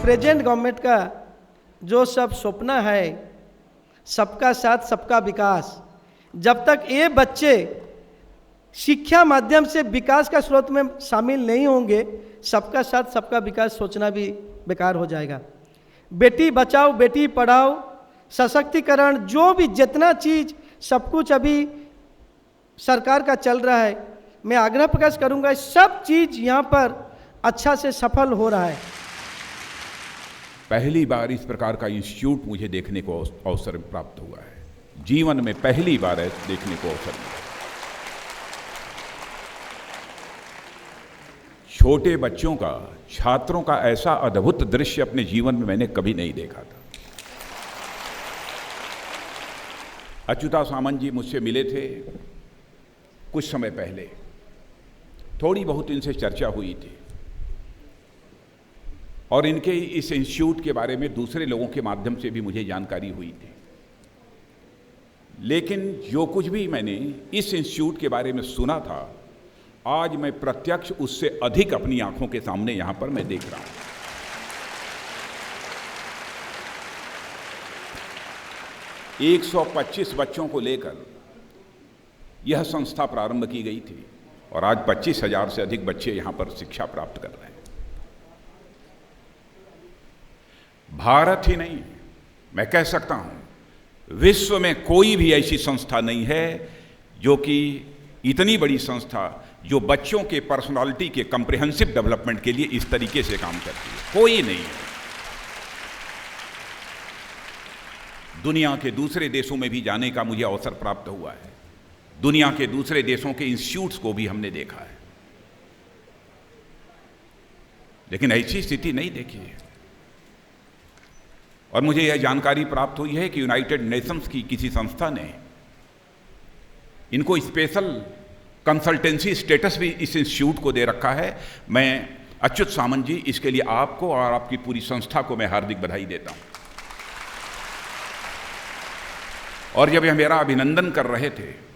Present government का जो सब सपना है, सबका साथ सबका विकास, जब तक ये बच्चे शिक्षा माध्यम से विकास का स्रोत में शामिल नहीं होंगे, सबका साथ सबका विकास सोचना भी बेकार हो जाएगा। बेटी बचाओ बेटी पढ़ाओ, सशक्तिकरण, जो भी जितना चीज़ सब कुछ अभी सरकार का चल रहा है, मैं आग्रह प्रकाश करूंगा सब चीज़ यहाँ पर अच्छा से सफल हो रहा है। पहली बार इस प्रकार का इंस्टीट्यूट मुझे देखने को अवसर प्राप्त हुआ है, जीवन में पहली बार देखने को अवसर मिला। छोटे बच्चों का, छात्रों का ऐसा अद्भुत दृश्य अपने जीवन में मैंने कभी नहीं देखा था। अच्युता सामंत जी मुझसे मिले थे कुछ समय पहले, थोड़ी बहुत इनसे चर्चा हुई थी और इनके इस इंस्टीट्यूट के बारे में दूसरे लोगों के माध्यम से भी मुझे जानकारी हुई थी। लेकिन जो कुछ भी मैंने इस इंस्टीट्यूट के बारे में सुना था, आज मैं प्रत्यक्ष उससे अधिक अपनी आंखों के सामने यहां पर मैं देख रहा हूं। 125 बच्चों को लेकर यह संस्था प्रारंभ की गई थी और आज 25,000 से अधिक बच्चे यहां पर शिक्षा प्राप्त कर रहे हैं। भारत ही नहीं, मैं कह सकता हूं विश्व में कोई भी ऐसी संस्था नहीं है जो कि इतनी बड़ी संस्था जो बच्चों के पर्सनालिटी के कॉम्प्रिहेंसिव डेवलपमेंट के लिए इस तरीके से काम करती है, कोई नहीं है। दुनिया के दूसरे देशों में भी जाने का मुझे अवसर प्राप्त हुआ है, दुनिया के दूसरे देशों के इंस्टीट्यूट्स को भी हमने देखा है, लेकिन ऐसी स्थिति नहीं देखी है। और मुझे यह जानकारी प्राप्त हुई है कि यूनाइटेड नेशंस की किसी संस्था ने इनको स्पेशल कंसल्टेंसी स्टेटस भी इस इंस्टीट्यूट को दे रखा है। मैं अच्युत सामंत जी, इसके लिए आपको और आपकी पूरी संस्था को मैं हार्दिक बधाई देता हूं। और जब यह मेरा अभिनंदन कर रहे थे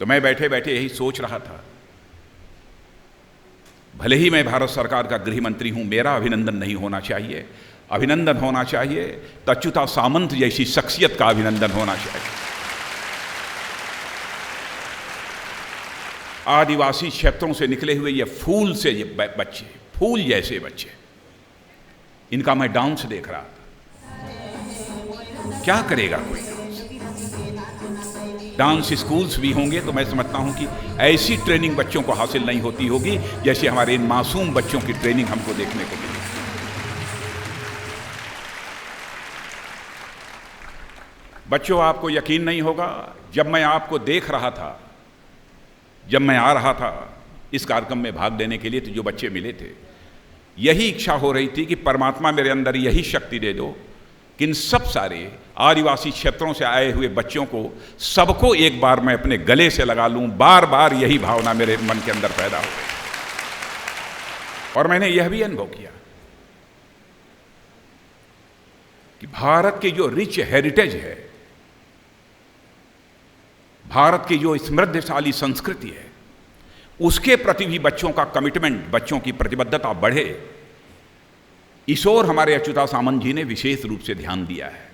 तो मैं बैठे बैठे यही सोच रहा था, भले ही मैं भारत सरकार का गृह मंत्री हूं, मेरा अभिनंदन नहीं होना चाहिए, अभिनंदन होना चाहिए तो अच्युता सामंत जैसी शख्सियत का अभिनंदन होना चाहिए। आदिवासी क्षेत्रों से निकले हुए ये फूल से ये बच्चे, फूल जैसे बच्चे, इनका मैं डांस देख रहा था। क्या करेगा कोई डांस स्कूल्स भी होंगे तो मैं समझता हूं कि ऐसी ट्रेनिंग बच्चों को हासिल नहीं होती होगी जैसे हमारे इन मासूम बच्चों की ट्रेनिंग हमको देखने को मिली। बच्चों, आपको यकीन नहीं होगा, जब मैं आपको देख रहा था, जब मैं आ रहा था इस कार्यक्रम में भाग लेने के लिए, तो जो बच्चे मिले थे, यही इच्छा हो रही थी कि परमात्मा मेरे अंदर यही शक्ति दे दो कि इन सब सारे आदिवासी क्षेत्रों से आए हुए बच्चों को सबको एक बार मैं अपने गले से लगा लूं। बार बार यही भावना मेरे मन के अंदर पैदा हो गई और मैंने यह भी अनुभव किया कि भारत की जो रिच हेरिटेज है, भारत की जो समृद्धशाली संस्कृति है, उसके प्रति भी बच्चों का कमिटमेंट, बच्चों की प्रतिबद्धता बढ़े, इस ओर हमारे अच्युता सामंत जी ने विशेष रूप से ध्यान दिया है।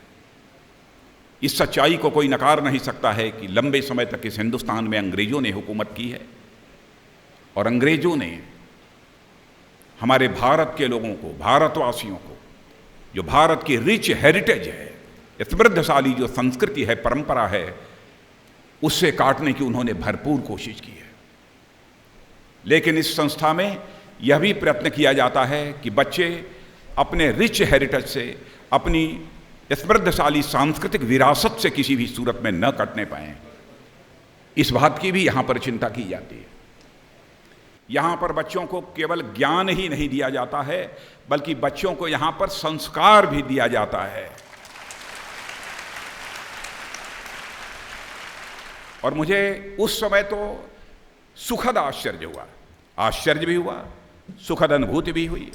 इस सच्चाई को कोई नकार नहीं सकता है कि लंबे समय तक इस हिंदुस्तान में अंग्रेजों ने हुकूमत की है और अंग्रेजों ने हमारे भारत के लोगों को, भारतवासियों को, जो भारत की रिच हेरिटेज है, समृद्धशाली जो संस्कृति है, परंपरा है, उससे काटने की उन्होंने भरपूर कोशिश की है। लेकिन इस संस्था में यह भी प्रयत्न किया जाता है कि बच्चे अपने रिच हेरिटेज से, अपनी समृद्धशाली सांस्कृतिक विरासत से किसी भी सूरत में न कटने पाएं, इस बात की भी यहां पर चिंता की जाती है। यहां पर बच्चों को केवल ज्ञान ही नहीं दिया जाता है, बल्कि बच्चों को यहां पर संस्कार भी दिया जाता है। और मुझे उस समय तो सुखद आश्चर्य हुआ, आश्चर्य भी हुआ, सुखद अनुभूति भी हुई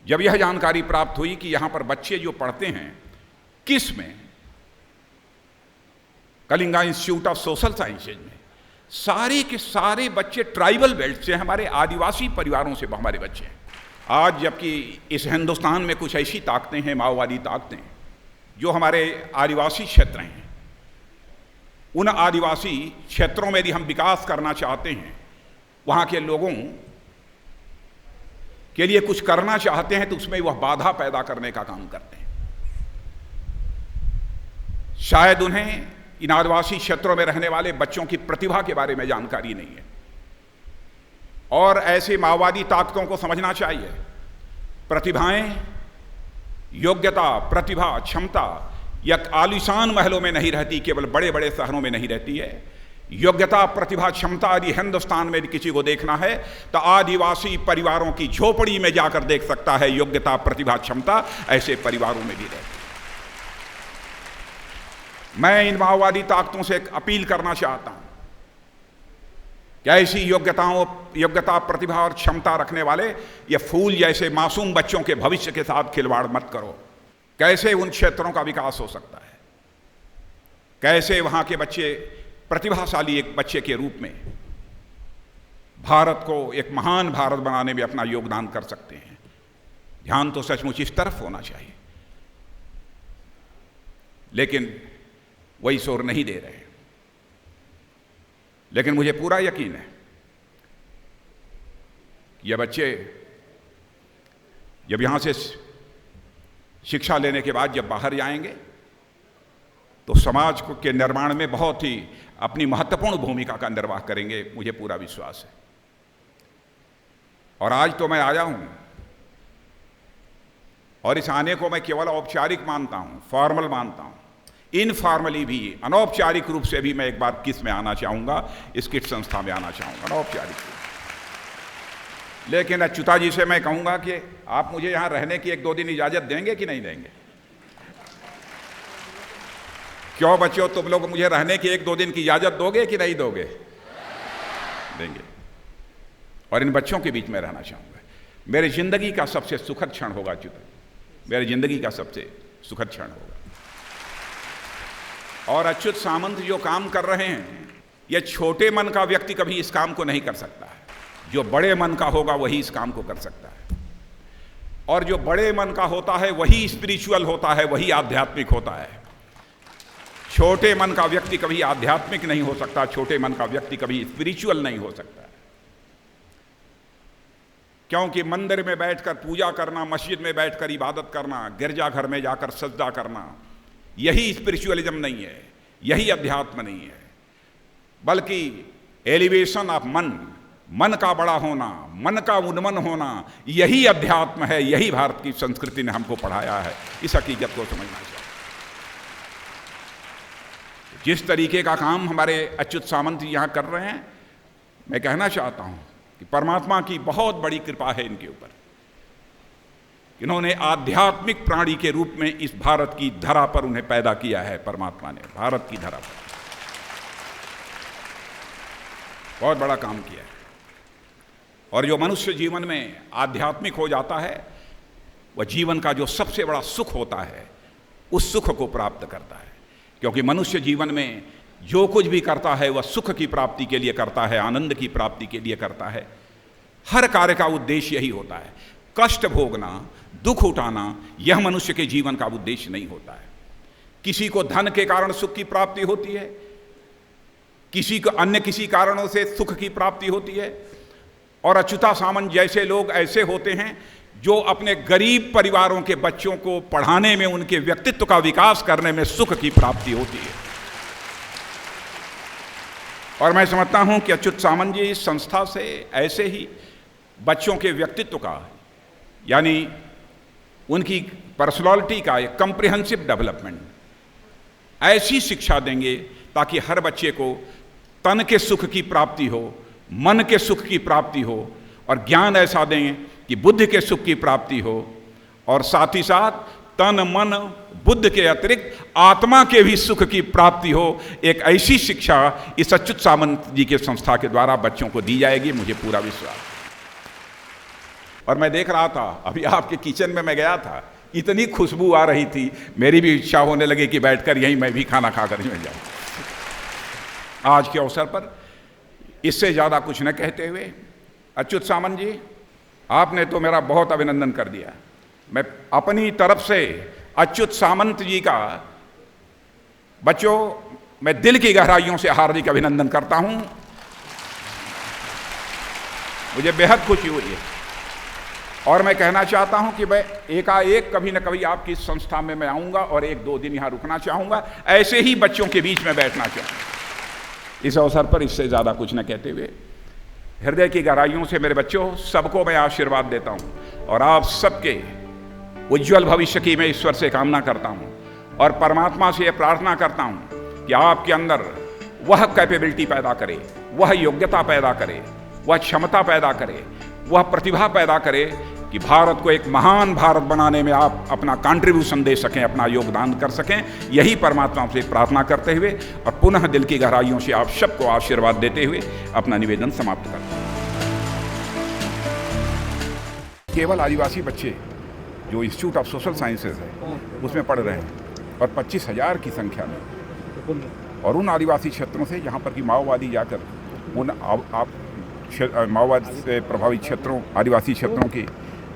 जब यह जानकारी प्राप्त हुई कि यहां पर बच्चे जो पढ़ते हैं, किस में, Kalinga institute of social sciences में, सारे के सारे बच्चे ट्राइबल बेल्ट से, हमारे आदिवासी परिवारों से हमारे बच्चे हैं। आज जबकि इस हिंदुस्तान में कुछ ऐसी ताकतें हैं, माओवादी ताकतें, जो हमारे आदिवासी क्षेत्र हैं, उन आदिवासी क्षेत्रों में यदि हम विकास करना चाहते हैं, वहाँ के लोगों के लिए कुछ करना चाहते हैं, तो उसमें वह बाधा पैदा करने का काम करते हैं। शायद उन्हें इन आदिवासी क्षेत्रों में रहने वाले बच्चों की प्रतिभा के बारे में जानकारी नहीं है, और ऐसे माओवादी ताकतों को समझना चाहिए प्रतिभाएं, योग्यता, प्रतिभा, क्षमता या आलीशान महलों में नहीं रहती, केवल बड़े बड़े शहरों में नहीं रहती है। योग्यता, प्रतिभा, क्षमता यदि हिंदुस्तान में किसी को देखना है तो आदिवासी परिवारों की झोपड़ी में जाकर देख सकता है। योग्यता, प्रतिभा, क्षमता ऐसे परिवारों में भी रहती है। मैं इन माओवादी ताकतों से एक अपील करना चाहता हूं कि ऐसी योग्यता, प्रतिभा और क्षमता रखने वाले ये फूल जैसे मासूम बच्चों के भविष्य के साथ खिलवाड़ मत करो। कैसे उन क्षेत्रों का विकास हो सकता है, कैसे वहां के बच्चे प्रतिभाशाली एक बच्चे के रूप में भारत को एक महान भारत बनाने में अपना योगदान कर सकते हैं। ध्यान तो सचमुच इस तरफ होना चाहिए, लेकिन वही शोर नहीं दे रहे। लेकिन मुझे पूरा यकीन है कि ये बच्चे जब यहां से शिक्षा लेने के बाद जब बाहर जाएंगे तो समाज के निर्माण में बहुत ही अपनी महत्वपूर्ण भूमिका का निर्वाह करेंगे, मुझे पूरा विश्वास है। और आज तो मैं आया हूं, और इस आने को मैं केवल औपचारिक मानता हूं, फॉर्मल मानता हूं। इनफॉर्मली भी, अनौपचारिक रूप से भी मैं एक बार किस में आना चाहूंगा, इस किट संस्था में आना चाहूंगा, अनौपचारिक रूप। लेकिन अच्युता जी से मैं कहूंगा कि आप मुझे यहां रहने की 1-2 दिन इजाजत देंगे कि नहीं देंगे? क्यों बच्चों, तुम लोग मुझे रहने की 1-2 दिन की इजाजत दोगे कि नहीं दोगे? देंगे। और इन बच्चों के बीच में रहना चाहूंगा। मेरी जिंदगी का सबसे सुखद क्षण होगा अच्युत, मेरी जिंदगी का सबसे सुखद क्षण होगा। और अच्युत सामंत जो काम कर रहे हैं, यह छोटे मन का व्यक्ति कभी इस काम को नहीं कर सकता है। जो बड़े मन का होगा वही इस काम को कर सकता है। और जो बड़े मन का होता है वही स्पिरिचुअल होता है, वही आध्यात्मिक होता है। छोटे मन का व्यक्ति कभी आध्यात्मिक नहीं हो सकता, छोटे मन का व्यक्ति कभी स्पिरिचुअल नहीं हो सकता। क्योंकि मंदिर में बैठकर पूजा करना, मस्जिद में बैठकर इबादत करना, गिरजाघर में जाकर सजदा करना, यही स्पिरिचुअलिज्म नहीं है, यही अध्यात्म नहीं है, बल्कि एलिवेशन ऑफ मन, मन का बड़ा होना, मन का उन्मन होना, यही अध्यात्म है। यही भारत की संस्कृति ने हमको पढ़ाया है। इस हकीकत को समझना चाहिए। जिस तरीके का काम हमारे अच्युत सामंत यहां कर रहे हैं, मैं कहना चाहता हूं कि परमात्मा की बहुत बड़ी कृपा है इनके ऊपर। इन्होंने आध्यात्मिक प्राणी के रूप में इस भारत की धरा पर उन्हें पैदा किया है। परमात्मा ने भारत की धरा पर बहुत बड़ा काम किया है। और जो मनुष्य जीवन में आध्यात्मिक हो जाता है, वह जीवन का जो सबसे बड़ा सुख होता है, उस सुख को प्राप्त करता है। क्योंकि मनुष्य जीवन में जो कुछ भी करता है वह सुख की प्राप्ति के लिए करता है, आनंद की प्राप्ति के लिए करता है। हर कार्य का उद्देश्य यही होता है। कष्ट भोगना, दुख उठाना, यह मनुष्य के जीवन का उद्देश्य नहीं होता है। किसी को धन के कारण सुख की प्राप्ति होती है, किसी को अन्य किसी कारणों से सुख की प्राप्ति होती है। और अच्युता सामंत जैसे लोग ऐसे होते हैं जो अपने गरीब परिवारों के बच्चों को पढ़ाने में, उनके व्यक्तित्व का विकास करने में सुख की प्राप्ति होती है। और मैं समझता हूं कि अच्युत सामंत जी इस संस्था से ऐसे ही बच्चों के व्यक्तित्व का, यानी उनकी पर्सनालिटी का एक कॉम्प्रिहेंसिव डेवलपमेंट, ऐसी शिक्षा देंगे ताकि हर बच्चे को तन के सुख की प्राप्ति हो, मन के सुख की प्राप्ति हो, और ज्ञान ऐसा दें कि बुद्धि के सुख की प्राप्ति हो, और साथ ही साथ तन मन बुद्ध के अतिरिक्त आत्मा के भी सुख की प्राप्ति हो। एक ऐसी शिक्षा इस अच्युत सामंत जी के संस्था के द्वारा बच्चों को दी जाएगी, मुझे पूरा विश्वास है। और मैं देख रहा था, अभी आपके किचन में मैं गया था, इतनी खुशबू आ रही थी, मेरी भी इच्छा होने लगी कि बैठकर यहीं मैं भी खाना खाकर ही मिल जाऊं। आज के अवसर पर इससे ज़्यादा कुछ न कहते हुए, अच्युत सामंत जी, आपने तो मेरा बहुत अभिनंदन कर दिया। मैं अपनी तरफ से अच्युत सामंत जी का बच्चों मैं दिल की गहराइयों से हार्दिक अभिनंदन करता हूं। मुझे बेहद खुशी हुई है और मैं कहना चाहता हूं कि मैं एकाएक कभी न कभी आपकी इस संस्था में मैं आऊंगा और 1-2 दिन यहां रुकना चाहूंगा, ऐसे ही बच्चों के बीच में बैठना चाहूंगा। इस अवसर पर इससे ज्यादा कुछ न कहते हुए हृदय की गहराइयों से मेरे बच्चों सबको मैं आशीर्वाद देता हूं और आप सबके उज्जवल भविष्य की मैं ईश्वर से कामना करता हूं और परमात्मा से यह प्रार्थना करता हूं कि आपके अंदर वह कैपेबिलिटी पैदा करे, वह योग्यता पैदा करे, वह क्षमता पैदा करे, वह प्रतिभा पैदा करे कि भारत को एक महान भारत बनाने में आप अपना कंट्रीब्यूशन दे सकें, अपना योगदान कर सकें। यही परमात्मा से प्रार्थना करते हुए और पुनः दिल की गहराइयों से आप सबको आशीर्वाद देते हुए अपना निवेदन समाप्त करता हूं। केवल आदिवासी बच्चे जो इंस्टीट्यूट ऑफ सोशल साइंसेज है उसमें पढ़ रहे हैं और 25,000 की संख्या में, और उन आदिवासी क्षेत्रों से जहाँ पर कि माओवादी जाकर उन माओवाद से प्रभावित क्षेत्रों, आदिवासी क्षेत्रों के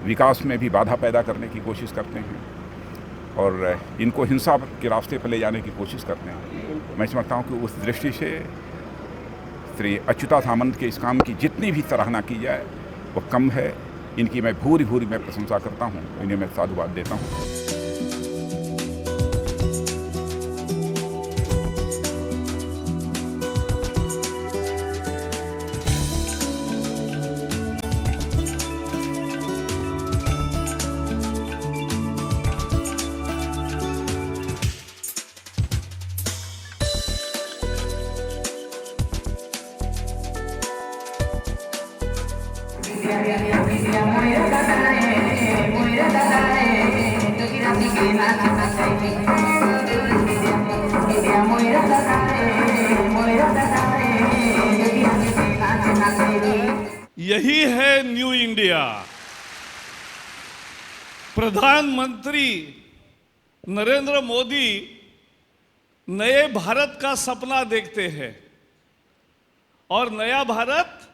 विकास में भी बाधा पैदा करने की कोशिश करते हैं और इनको हिंसा के रास्ते पर ले जाने की कोशिश करते हैं। मैं समझता हूँ कि उस दृष्टि से श्री अच्युता सामंत के इस काम की जितनी भी सराहना की जाए वो कम है। इनकी मैं भूरी मैं प्रशंसा करता हूँ, इन्हें मैं साधुवाद देता हूँ। यही है न्यू इंडिया। प्रधानमंत्री नरेंद्र मोदी नए भारत का सपना देखते हैं और नया भारत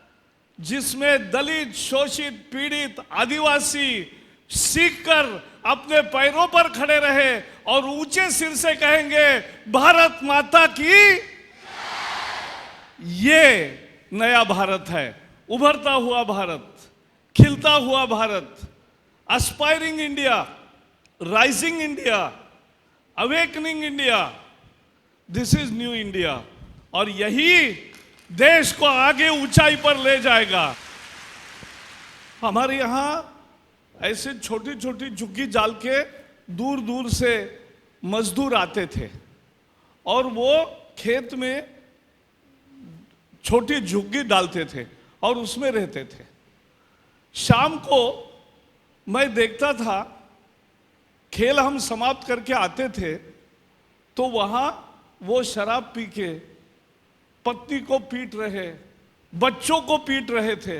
जिसमें दलित, शोषित, पीड़ित, आदिवासी सीखकर अपने पैरों पर खड़े रहे और ऊंचे सिर से कहेंगे भारत माता की। ये नया भारत है, उभरता हुआ भारत, खिलता हुआ Bharat, aspiring India, rising India, awakening India. This is new India और यही देश को आगे ऊंचाई पर ले जाएगा। हमारे यहां ऐसे छोटी छोटी झुग्गी डाल के दूर दूर से मजदूर आते थे और वो खेत में छोटी झुग्गी डालते थे और उसमें रहते थे। शाम को मैं देखता था, खेल हम समाप्त करके आते थे तो वहां वो शराब पी के पत्नी को पीट रहे, बच्चों को पीट रहे थे।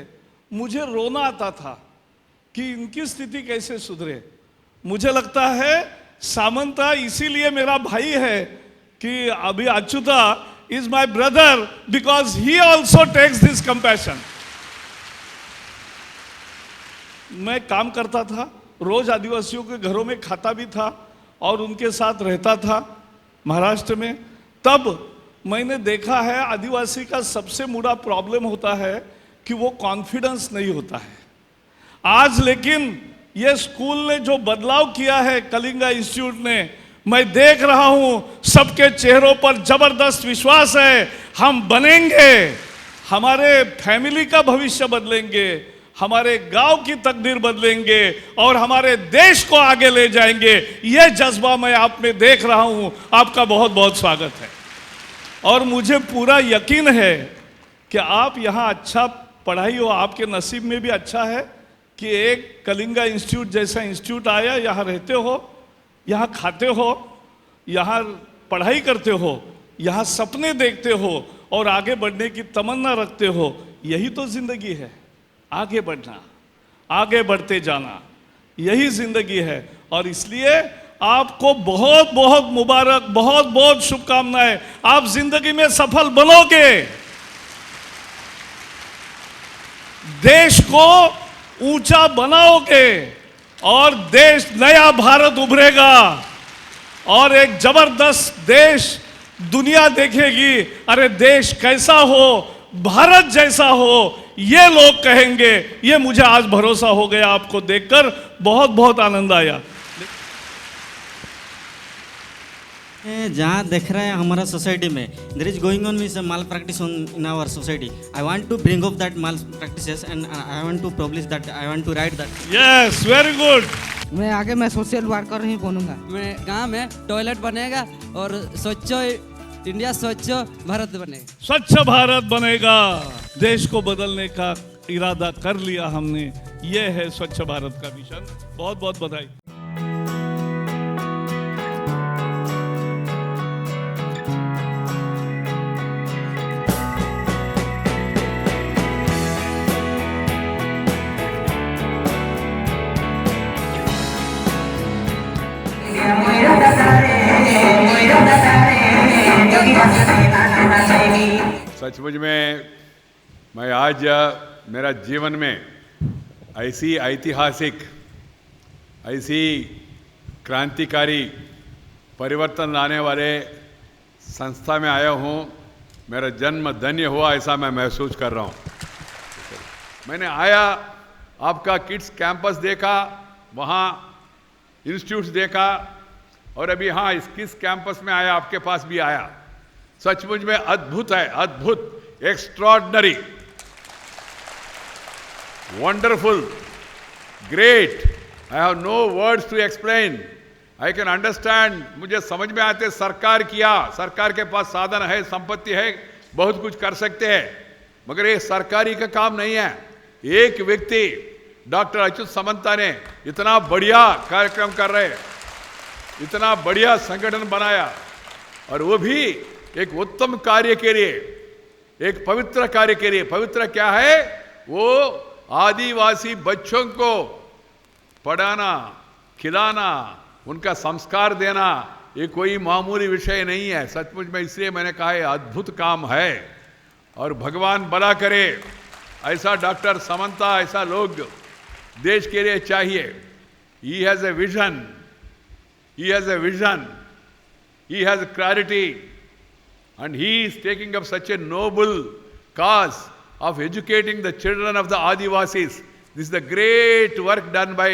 मुझे रोना आता था कि इनकी स्थिति कैसे सुधरे। मुझे लगता है सामंता इसीलिए मेरा भाई है कि अभी Achyuta is my brother because he also takes this compassion. मैं काम करता था, रोज आदिवासियों के घरों में खाता भी था और उनके साथ रहता था महाराष्ट्र में। तब मैंने देखा है आदिवासी का सबसे बड़ा प्रॉब्लम होता है कि वो कॉन्फिडेंस नहीं होता है। आज लेकिन ये स्कूल ने जो बदलाव किया है, कलिंगा इंस्टीट्यूट ने, मैं देख रहा हूं सबके चेहरों पर जबरदस्त विश्वास है। हम बनेंगे, हमारे फैमिली का भविष्य बदलेंगे, हमारे गांव की तकदीर बदलेंगे और हमारे देश को आगे ले जाएंगे। यह जज्बा मैं आप में देख रहा हूं। आपका बहुत बहुत स्वागत है और मुझे पूरा यकीन है कि आप यहां अच्छा पढ़ाई हो, आपके नसीब में भी अच्छा है कि एक कलिंगा इंस्टीट्यूट जैसा इंस्टीट्यूट आया, यहाँ रहते हो, यहाँ खाते हो, यहाँ पढ़ाई करते हो, यहाँ सपने देखते हो और आगे बढ़ने की तमन्ना रखते हो। यही तो जिंदगी है, आगे बढ़ना, आगे बढ़ते जाना, यही जिंदगी है। और इसलिए आपको बहुत बहुत मुबारक, बहुत बहुत शुभकामनाएं। आप जिंदगी में सफल बनोगे, देश को ऊंचा बनाओगे और देश नया भारत उभरेगा और एक जबरदस्त देश दुनिया देखेगी। अरे देश कैसा हो, भारत जैसा हो, ये लोग कहेंगे। ये मुझे आज भरोसा हो गया, आपको देखकर बहुत बहुत आनंद आया। जहाँ देख रहे हैं हमारा सोसाइटी में there is going on with malpractice in our society. I want to bring up that malpractices and I want to publish that, I want to write that. Yes, very good. मैं आगे मैं social worker ही बनूंगा। मैं गांव में toilet बनेगा और स्वच्छ इंडिया, स्वच्छ भारत बनेगा। स्वच्छ भारत बनेगा, देश को बदलने का इरादा कर लिया हमने। ये है स्वच्छ भारत का मिशन। बहुत बहुत बधाई। सचमुच में मैं आज मेरा जीवन में ऐसी ऐतिहासिक, ऐसी क्रांतिकारी परिवर्तन लाने वाले संस्था में आया हूँ। मेरा जन्म धन्य हुआ ऐसा मैं महसूस कर रहा हूँ। मैंने आया, आपका किड्स कैंपस देखा, वहाँ इंस्टीट्यूट्स देखा और अभी हाँ इस किस कैंपस में आया, आपके पास भी आया। सचमुच में अद्भुत है, अद्भुत, extraordinary, wonderful, great. I have no words to explain. I can understand, मुझे समझ में आते। सरकार किया, सरकार के पास साधन है, संपत्ति है, बहुत कुछ कर सकते हैं, मगर ये सरकारी का काम नहीं है। एक व्यक्ति डॉक्टर अच्युत समंता ने इतना बढ़िया कार्यक्रम कर रहे, इतना बढ़िया संगठन बनाया और वो भी एक उत्तम कार्य के लिए, एक पवित्र कार्य के लिए। पवित्र क्या है? वो आदिवासी बच्चों को पढ़ाना, खिलाना, उनका संस्कार देना, ये कोई मामूली विषय नहीं है। सचमुच में इसलिए मैंने कहा है अद्भुत काम है और भगवान भला करे। ऐसा डॉक्टर समंता, ऐसा लोग देश के लिए चाहिए। He has a vision, he has a vision, he has clarity, and he is taking up such a noble cause of educating the children of the Adivasis. This is the great work done by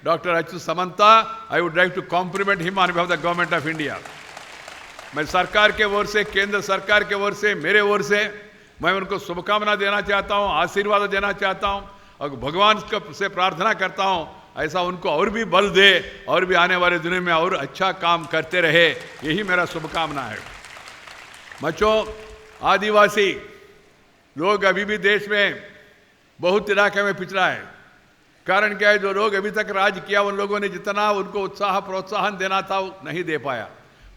Dr. Achyut Samanta. I would like to compliment him on behalf of the government of India. मैं सरकार के ओर से, केंद्र सरकार के ओर से, मेरे ओर से मैं उनको शुभकामना देना चाहता हूँ, आशीर्वाद देना चाहता हूँ और भगवान से प्रार्थना करता हूँ ऐसा उनको और भी बल दे और भी आने वाले दिनों में और अच्छा काम करते रहे। यही मेरा शुभकामना है। बच्चों, आदिवासी लोग अभी भी देश में बहुत इलाके में पिछड़ा है। कारण क्या है? जो लोग अभी तक राज किया उन लोगों ने जितना उनको उत्साह प्रोत्साहन देना था वो नहीं दे पाया।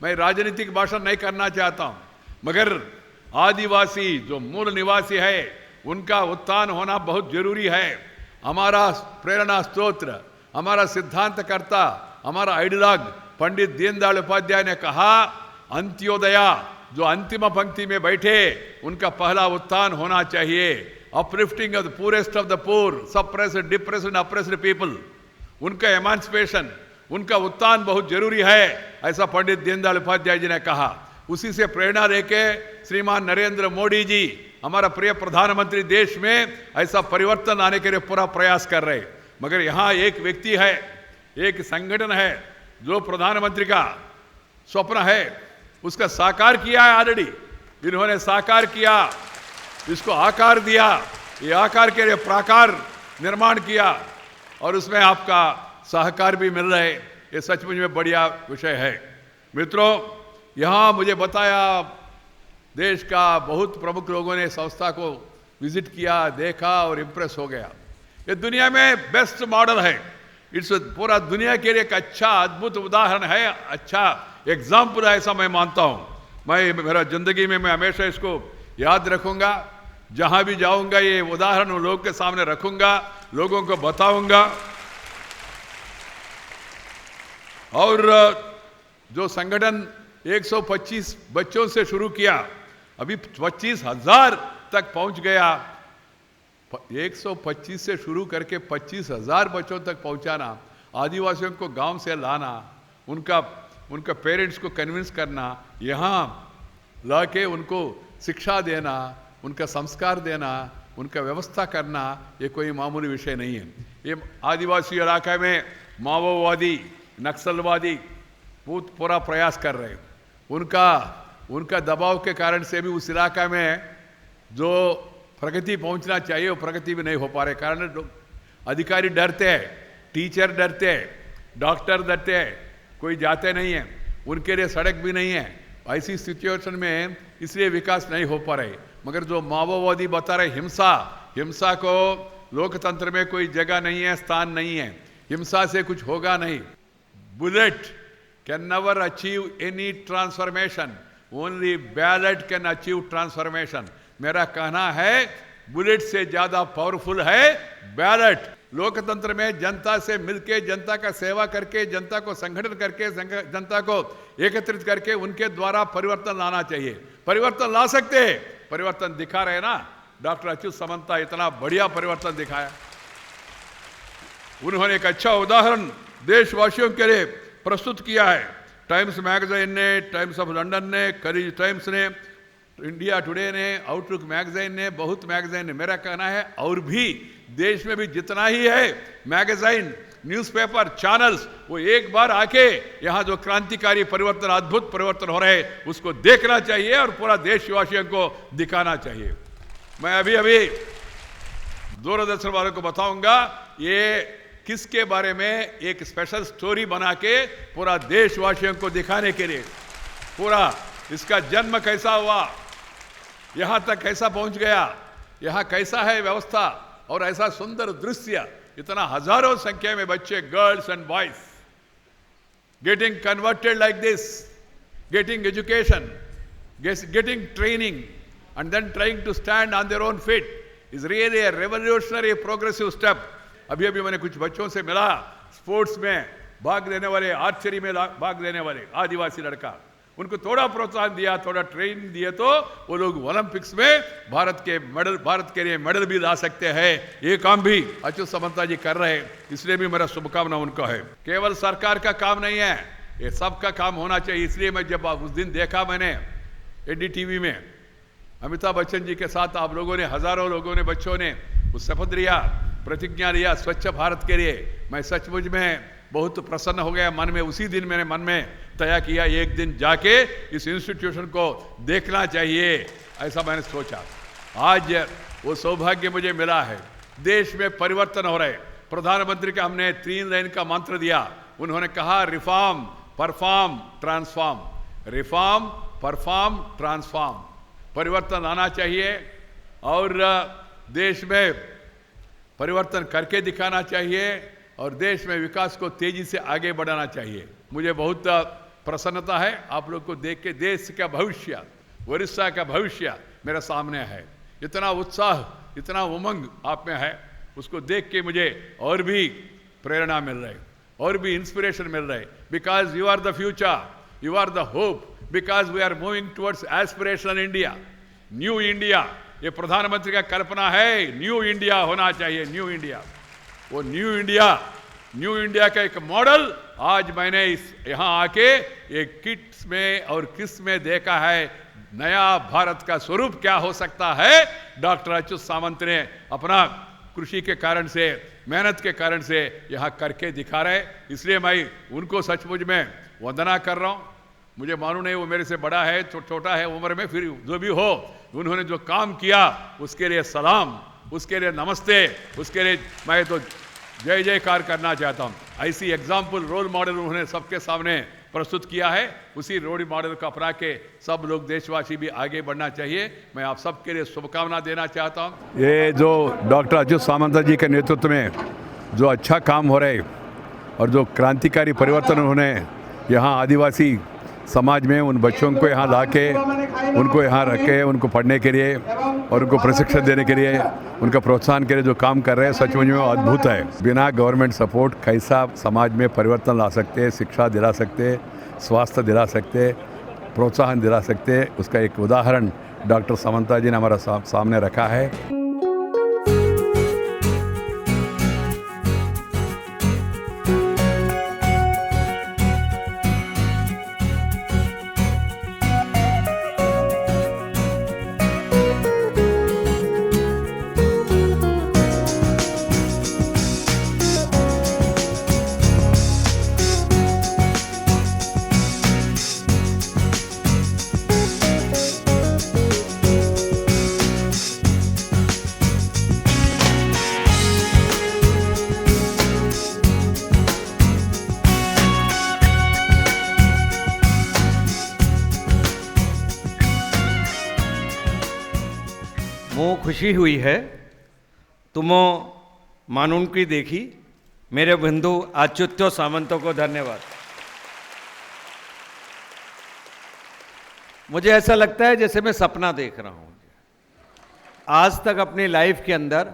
मैं राजनीतिक भाषण नहीं करना चाहता हूँ, मगर आदिवासी जो मूल निवासी है उनका उत्थान होना बहुत जरूरी है। हमारा प्रेरणा स्तोत्र, हमारा सिद्धांतकर्ता, हमारा आइडियलॉग पंडित दीनदयाल उपाध्याय ने कहा, अंत्योदया जो अंतिम पंक्ति में बैठे उनका पहला उत्थान होना चाहिए। Uplifting of the purest of the poor, suppressed, depressed and apprised people, उनका एमांसिपेशन, उनका उत्थान बहुत जरूरी है, ऐसा पंडित दीनदयाल उपाध्याय जी ने कहा। उसी से प्रेरणा लेके श्रीमान नरेंद्र मोदी जी, हमारा प्रिय प्रधानमंत्री, देश में ऐसा परिवर्तन आने के लिए पूरा प्रयास कर रहे। मगर यहाँ एक व्यक्ति है, एक संगठन है जो प्रधानमंत्री का स्वप्न है उसका साकार किया है। ऑलरेडी इन्होंने साकार किया, इसको आकार दिया, ये आकार के लिए प्राकार निर्माण किया और उसमें आपका सहकार भी मिल रहे। ये सचमुच में बढ़िया विषय है। मित्रों, यहाँ मुझे बताया देश का बहुत प्रमुख लोगों ने संस्था को विजिट किया, देखा और इम्प्रेस हो गया। ये दुनिया में बेस्ट मॉडल है। इट्स पूरा दुनिया के लिए एक अच्छा अद्भुत उदाहरण है, अच्छा एग्जाम्पल है, ऐसा मैं मानता हूँ। मैं मेरा जिंदगी में मैं हमेशा इसको याद रखूंगा। जहाँ भी जाऊंगा ये उदाहरण उन लोगों के सामने रखूंगा, लोगों को बताऊंगा। और जो संगठन 125 बच्चों से शुरू किया, अभी 25,000 तक पहुंच गया। 125 से शुरू करके 25,000 बच्चों तक पहुंचाना, आदिवासियों को गांव से लाना, उनका पेरेंट्स को कन्विंस करना, यहाँ लाके उनको शिक्षा देना, उनका संस्कार देना, उनका व्यवस्था करना, ये कोई मामूली विषय नहीं है। ये आदिवासी इलाके में माओवादी, नक्सलवादी पूरा प्रयास कर रहे हैं। उनका दबाव के कारण से भी उस इलाका में जो प्रगति पहुंचना चाहिए वो प्रगति भी नहीं हो पा रहे। कारण अधिकारी डरते हैं, टीचर डरते हैं, डॉक्टर डरते हैं, कोई जाते नहीं है, उनके लिए सड़क भी नहीं है। ऐसी सिचुएशन में इसलिए विकास नहीं हो पा रहे। मगर जो माओवादी बता रहे हिंसा को लोकतंत्र में कोई जगह नहीं है, स्थान नहीं है, हिंसा से कुछ होगा नहीं। Bullet can never achieve any transformation, only ballot can achieve transformation. मेरा कहना है बुलेट से ज्यादा पावरफुल है बैलेट। लोकतंत्र में जनता से मिलके, जनता का सेवा करके, जनता को संगठन करके, जनता को एकत्रित करके उनके द्वारा परिवर्तन लाना चाहिए। परिवर्तन ला सकते हैं, परिवर्तन दिखा रहे ना। डॉक्टर अच्युत समंता इतना बढ़िया परिवर्तन दिखाया। उन्होंने एक अच्छा उदाहरण देशवासियों के लिए प्रस्तुत किया है। टाइम्स मैगजीन ने, टाइम्स ऑफ लंदन ने, करेज टाइम्स ने, इंडिया टुडे ने, आउटलुक मैगजीन ने, बहुत मैगजीन ने। मेरा कहना है और भी देश में भी जितना ही है मैगजीन, न्यूज़पेपर, चैनल्स, वो एक बार आके यहाँ जो क्रांतिकारी परिवर्तन, अद्भुत परिवर्तन हो रहे हैं उसको देखना चाहिए और पूरा देशवासियों को दिखाना चाहिए। मैं अभी दूरदर्शन वालों को बताऊंगा ये किसके बारे में एक स्पेशल स्टोरी बना के पूरा देशवासियों को दिखाने के लिए, पूरा इसका जन्म कैसा हुआ, यहां तक कैसा पहुंच गया, यहां कैसा है व्यवस्था, और ऐसा सुंदर दृश्य, इतना हजारों संख्या में बच्चे, girls and boys getting converted like this, getting education, getting training and then trying to stand on their own feet is really a revolutionary progressive step. अभी मैंने कुछ बच्चों से मिला, स्पोर्ट्स में भाग लेने वाले, आर्चरी में भाग लेने वाले आदिवासी लड़का, उनको थोड़ा प्रोत्साहन दिया, थोड़ा ट्रेनिंग दिए तो वो लोग ओलंपिक्स में भारत के लिए मेडल भी ला सकते हैं। ये काम भी अच्युत समंता जी कर रहे हैं, इसलिए भी मेरा शुभकामना उनका है। केवल सरकार का काम नहीं है, ये सबका काम होना चाहिए। इसलिए मैं जब उस दिन देखा मैंने एनडीटीवी में अमिताभ बच्चन जी के साथ आप लोगों ने, हजारों लोगों ने, बच्चों ने उस शपथ लिया, प्रतिज्ञा लिया स्वच्छ भारत के लिए, मैं सचमुच में बहुत प्रसन्न हो गया मन में। उसी दिन मैंने मन में तय किया एक दिन जाके इस इंस्टीट्यूशन को देखना चाहिए, ऐसा मैंने सोचा। आज वो सौभाग्य मुझे मिला है। देश में परिवर्तन हो रहे, प्रधानमंत्री का हमने 3 लाइन का मंत्र दिया। उन्होंने कहा reform, perform, transform. Reform, perform, transform. परिवर्तन आना चाहिए और देश में परिवर्तन करके दिखाना चाहिए और देश में विकास को तेजी से आगे बढ़ाना चाहिए। मुझे बहुत प्रसन्नता है आप लोग को देख के। देश का भविष्य, उड़ीसा का भविष्य मेरे सामने है। इतना उत्साह, इतना उमंग आप में है, उसको देख के मुझे और भी प्रेरणा मिल रही, और भी इंस्पिरेशन मिल रही। Because you are the future, you are the hope, because we are moving towards aspirational India, new India. ये प्रधानमंत्री का कल्पना है, न्यू इंडिया होना चाहिए, न्यू इंडिया। वो न्यू इंडिया का एक मॉडल आज मैंने यहाँ आके एक किट्स में और किस में देखा है। नया भारत का स्वरूप क्या हो सकता है, डॉक्टर अच्युत सामंत ने अपना कृषि के कारण से, मेहनत के कारण से यहाँ करके दिखा रहे। इसलिए मैं उनको सचमुच में वंदना कर रहा हूँ। मुझे मालूम नहीं वो मेरे से बड़ा है, छोटा है उम्र में, फिर जो भी हो, उन्होंने जो काम किया उसके लिए सलाम, उसके लिए नमस्ते, उसके लिए मैं तो जय जयकार करना चाहता हूँ। ऐसी एग्जाम्पल, रोल मॉडल उन्होंने सबके सामने प्रस्तुत किया है। उसी रोल मॉडल को अपना के सब लोग देशवासी भी आगे बढ़ना चाहिए। मैं आप सबके लिए शुभकामना देना चाहता हूँ। ये जो डॉक्टर अच्युत सामंत जी के नेतृत्व में जो अच्छा काम हो रहे और जो क्रांतिकारी परिवर्तन उन्होंने यहाँ आदिवासी समाज में उन बच्चों को यहाँ ला के, उनको यहाँ रख के, उनको पढ़ने के लिए और उनको प्रशिक्षण देने के लिए, उनका प्रोत्साहन के लिए जो काम कर रहे हैं, सचमुच में अद्भुत है। बिना गवर्नमेंट सपोर्ट कैसा समाज में परिवर्तन ला सकते हैं, शिक्षा दिला सकते हैं, स्वास्थ्य दिला सकते, प्रोत्साहन दिला सकते, उसका एक उदाहरण डॉक्टर समंता जी ने हमारा सामने रखा है। खुशी हुई है तुमो मानून की देखी मेरे बंधु अच्युतो सामंतों को धन्यवाद। मुझे ऐसा लगता है जैसे मैं सपना देख रहा हूं। आज तक अपनी लाइफ के अंदर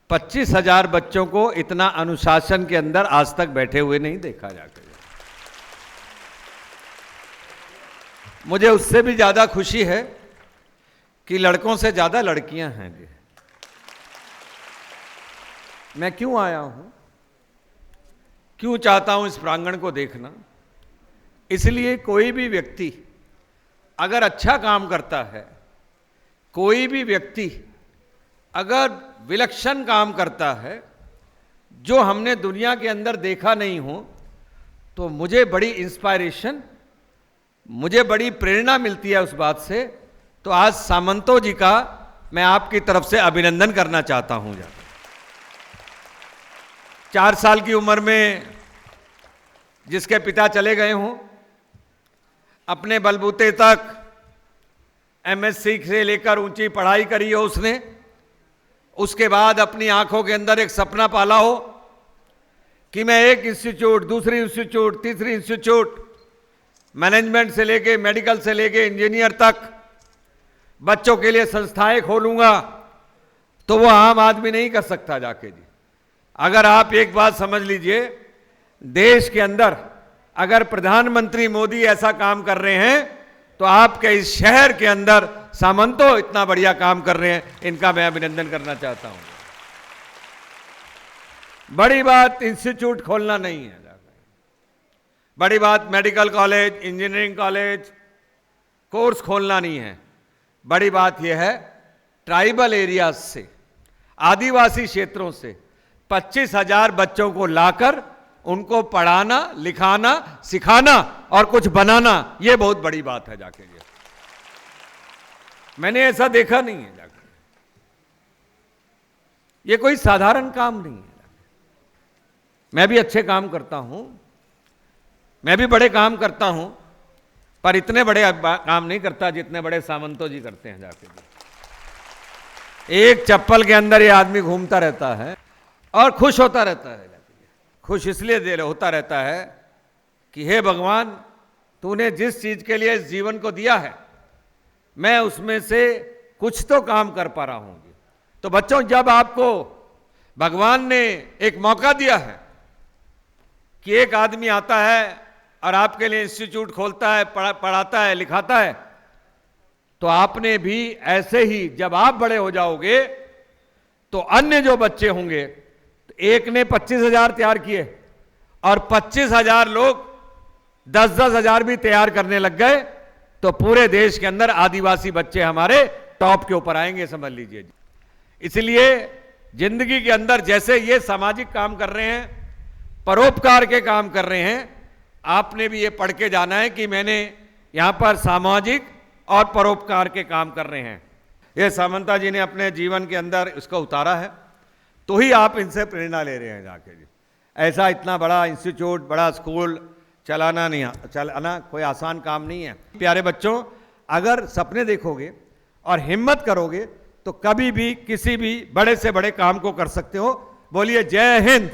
25,000 बच्चों को इतना अनुशासन के अंदर आज तक बैठे हुए नहीं देखा जाकर। मुझे उससे भी ज्यादा खुशी है कि लड़कों से ज्यादा लड़कियां हैं जी। मैं क्यों आया हूं, क्यों चाहता हूं इस प्रांगण को देखना? इसलिए कोई भी व्यक्ति अगर अच्छा काम करता है, कोई भी व्यक्ति अगर विलक्षण काम करता है जो हमने दुनिया के अंदर देखा नहीं हो, तो मुझे बड़ी इंस्पायरेशन, मुझे बड़ी प्रेरणा मिलती है उस बात से। तो आज सामंतो जी का मैं आपकी तरफ से अभिनंदन करना चाहता हूं। 4 साल की उम्र में जिसके पिता चले गए हों, अपने बलबूते तक एमएससी से लेकर ऊंची पढ़ाई करी हो उसने, उसके बाद अपनी आंखों के अंदर एक सपना पाला हो कि मैं एक इंस्टीट्यूट, दूसरी इंस्टीट्यूट, तीसरी इंस्टीट्यूट, मैनेजमेंट से लेके मेडिकल से लेके इंजीनियर तक बच्चों के लिए संस्थाएं खोलूंगा। तो वो आम आदमी नहीं कर सकता जाके जी। अगर आप एक बात समझ लीजिए, देश के अंदर अगर प्रधानमंत्री मोदी ऐसा काम कर रहे हैं तो आपके इस शहर के अंदर सामंतो इतना बढ़िया काम कर रहे हैं, इनका मैं अभिनंदन करना चाहता हूं। बड़ी बात इंस्टीट्यूट खोलना नहीं है, बड़ी बात medical college, engineering college, course खोलना नहीं है। बड़ी बात यह है ट्राइबल एरियाज से, आदिवासी क्षेत्रों से 25,000 बच्चों को लाकर उनको पढ़ाना, लिखाना, सिखाना और कुछ बनाना, यह बहुत बड़ी बात है जाके। मैंने ऐसा देखा नहीं है जाके। ये कोई साधारण काम नहीं है। मैं भी अच्छे काम करता हूं, मैं भी बड़े काम करता हूं, पर इतने बड़े काम नहीं करता जितने बड़े सामंतो जी करते हैं जाके। एक चप्पल के अंदर ये आदमी घूमता रहता है और खुश होता रहता है। खुश इसलिए होता रहता है कि हे भगवान, तूने जिस चीज के लिए इस जीवन को दिया है, मैं उसमें से कुछ तो काम कर पा रहा हूं। तो बच्चों, जब आपको भगवान ने एक मौका दिया है कि एक आदमी आता है और आपके लिए इंस्टीट्यूट खोलता है, पढ़ाता है, लिखाता है, तो आपने भी ऐसे ही जब आप बड़े हो जाओगे तो अन्य जो बच्चे होंगे, तो एक ने 25,000 तैयार किए और 25,000 लोग 10-10 हजार भी तैयार करने लग गए, तो पूरे देश के अंदर आदिवासी बच्चे हमारे टॉप के ऊपर आएंगे, समझ लीजिए। इसलिए जिंदगी के अंदर जैसे ये सामाजिक काम कर रहे हैं, परोपकार के काम कर रहे हैं, आपने भी ये पढ़ के जाना है कि मैंने यहां पर सामाजिक और परोपकार के काम कर रहे हैं। ये सामंता जी ने अपने जीवन के अंदर इसको उतारा है, तो ही आप इनसे प्रेरणा ले रहे हैं जाके जी। ऐसा इतना बड़ा इंस्टीट्यूट, बड़ा स्कूल चलाना कोई आसान काम नहीं है। प्यारे बच्चों, अगर सपने देखोगे और हिम्मत करोगे तो कभी भी किसी भी बड़े से बड़े काम को कर सकते हो। बोलिए जय हिंद।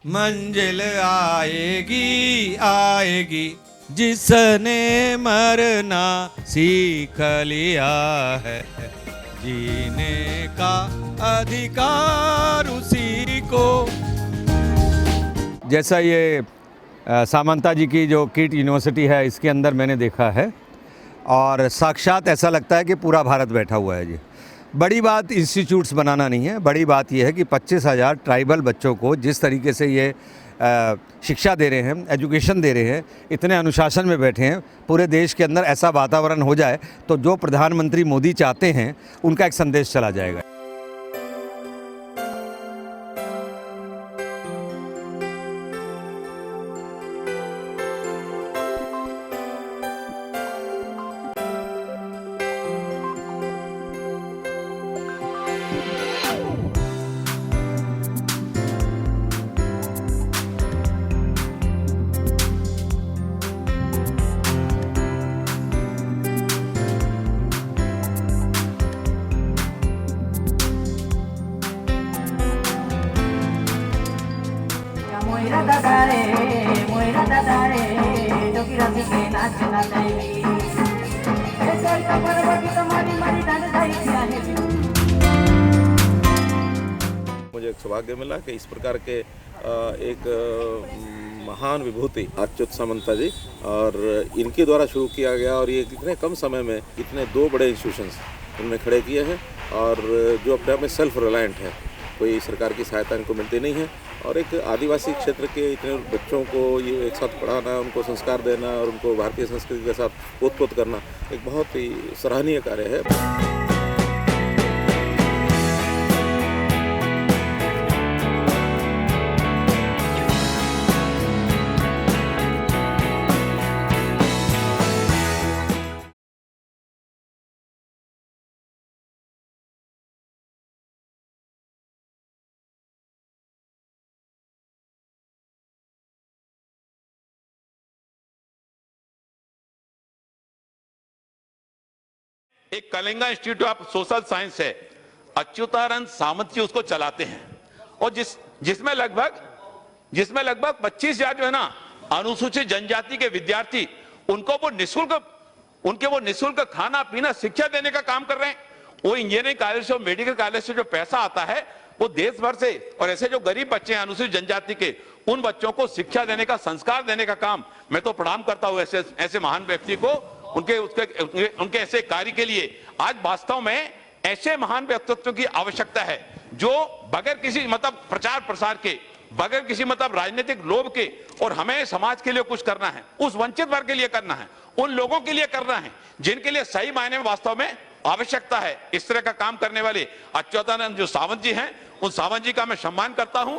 मंजिल आएगी आएगी जिसने मरना सीख लिया है, जीने का अधिकार उसी को। जैसा ये सामंता जी की जो किट यूनिवर्सिटी है, इसके अंदर मैंने देखा है और साक्षात ऐसा लगता है कि पूरा भारत बैठा हुआ है जी। बड़ी बात इंस्टीट्यूट्स बनाना नहीं है, बड़ी बात यह है कि 25,000 ट्राइबल बच्चों को जिस तरीके से ये शिक्षा दे रहे हैं, एजुकेशन दे रहे हैं, इतने अनुशासन में बैठे हैं, पूरे देश के अंदर ऐसा वातावरण हो जाए तो जो प्रधानमंत्री मोदी चाहते हैं उनका एक संदेश चला जाएगा। मुझे एक सौभाग्य मिला कि इस प्रकार के एक महान विभूति अच्युत सामंता जी और इनके द्वारा शुरू किया गया और ये इतने कम समय में इतने 2 बड़े इंस्टीट्यूशंस उन्होंने खड़े किए हैं और जो अपने आप में सेल्फ रिलायंट है, कोई सरकार की सहायता इनको मिलती नहीं है और एक आदिवासी क्षेत्र के इतने बच्चों को ये एक साथ पढ़ाना, उनको संस्कार देना और उनको भारतीय संस्कृति के साथ ओतप्रोत करना एक बहुत ही सराहनीय कार्य है। एक Kalinga institute of social science है, अच्युतानंद सामंत जी उसको चलाते हैं और जिसमें लगभग 25,000 जो है ना अनुसूचित जनजाति के विद्यार्थी उनको वो निःशुल्क खाना पीना शिक्षा देने का काम कर रहे हैं। वो इंजीनियरिंग कॉलेज से और मेडिकल कॉलेज से जो पैसा आता है वो देश भर से और ऐसे जो गरीब बच्चे हैं अनुसूचित जनजाति के उन बच्चों को शिक्षा देने का, संस्कार देने का काम मैं तो प्रणाम करता हूं ऐसे महान व्यक्ति को, उनके ऐसे कार्य के लिए। आज वास्तव में ऐसे महान व्यक्तित्व की आवश्यकता है जो बगैर किसी प्रचार प्रसार के, बगैर किसी राजनीतिक लोभ के, और हमें समाज के लिए कुछ करना है, उस वंचित वर्ग के लिए करना है, उन लोगों के लिए करना है जिनके लिए सही मायने में वास्तव में आवश्यकता है। इस तरह का काम करने वाले अच्युतानंद जो सावंत जी हैं, उन सावंत जी का मैं सम्मान करता हूं।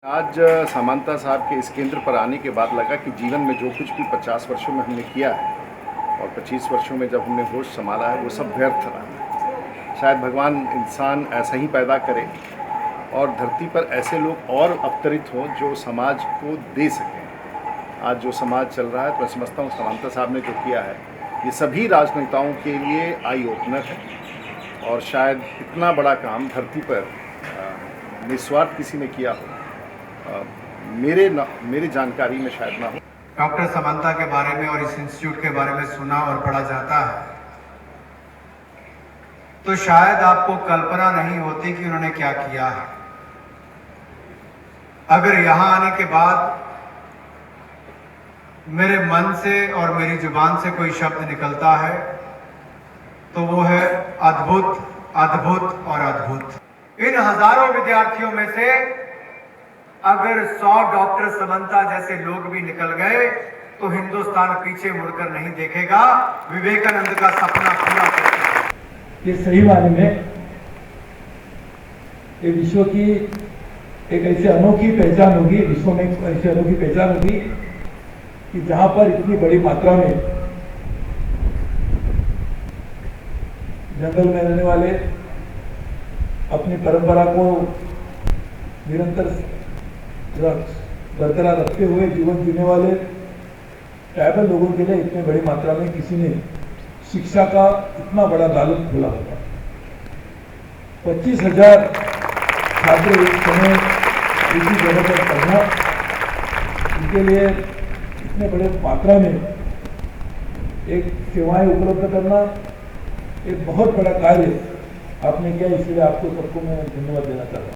आज सामंता साहब के इस केंद्र पर आने के बाद लगा कि जीवन में जो कुछ भी 50 वर्षों में हमने किया है और 25 वर्षों में जब हमने होश संभाला है वो सब व्यर्थ रहा। शायद भगवान इंसान ऐसा ही पैदा करे और धरती पर ऐसे लोग और अवतरित हों जो समाज को दे सकें। आज जो समाज चल रहा है तो मैं समझता हूँ सामंता साहब ने जो किया है ये सभी राजनेताओं के लिए आई ओपनर है और शायद इतना बड़ा काम धरती पर निस्वार्थ किसी ने किया हो मेरे जानकारी में शायद ना हो। डॉक्टर सामंता के बारे में और इस इंस्टीट्यूट के बारे में सुना और पढ़ा जाता है तो शायद आपको कल्पना नहीं होती कि उन्होंने क्या किया है। अगर यहां आने के बाद मेरे मन से और मेरी जुबान से कोई शब्द निकलता है तो वो है अद्भुत, अद्भुत और अद्भुत। इन हजारों विद्यार्थियों में से अगर 100 डॉक्टर सामंता जैसे लोग भी निकल गए तो हिंदुस्तान पीछे मुड़कर नहीं देखेगा, विवेकानंद का सपना पूरा करेगा। ये सही मायने में ये विश्व की एक ऐसी अनोखी पहचान होगी, विश्व में एक ऐसी अनोखी पहचान होगी कि जहां पर इतनी बड़ी मात्रा में जंगल में रहने वाले अपनी परंपरा को निरंतर बरकरार रखते हुए जीवन जीने वाले ट्राइबल लोगों के लिए इतने बड़ी मात्रा में किसी ने शिक्षा का इतना बड़ा दालन खोला होगा। 25,000 छात्र एक समय इसी जगह पर पढ़ना, उनके लिए इतने बड़े मात्रा में एक सेवाएं उपलब्ध करना एक बहुत बड़ा कार्य आपने किया, इसलिए आपको सबको मैं धन्यवाद देना चाहता हूँ।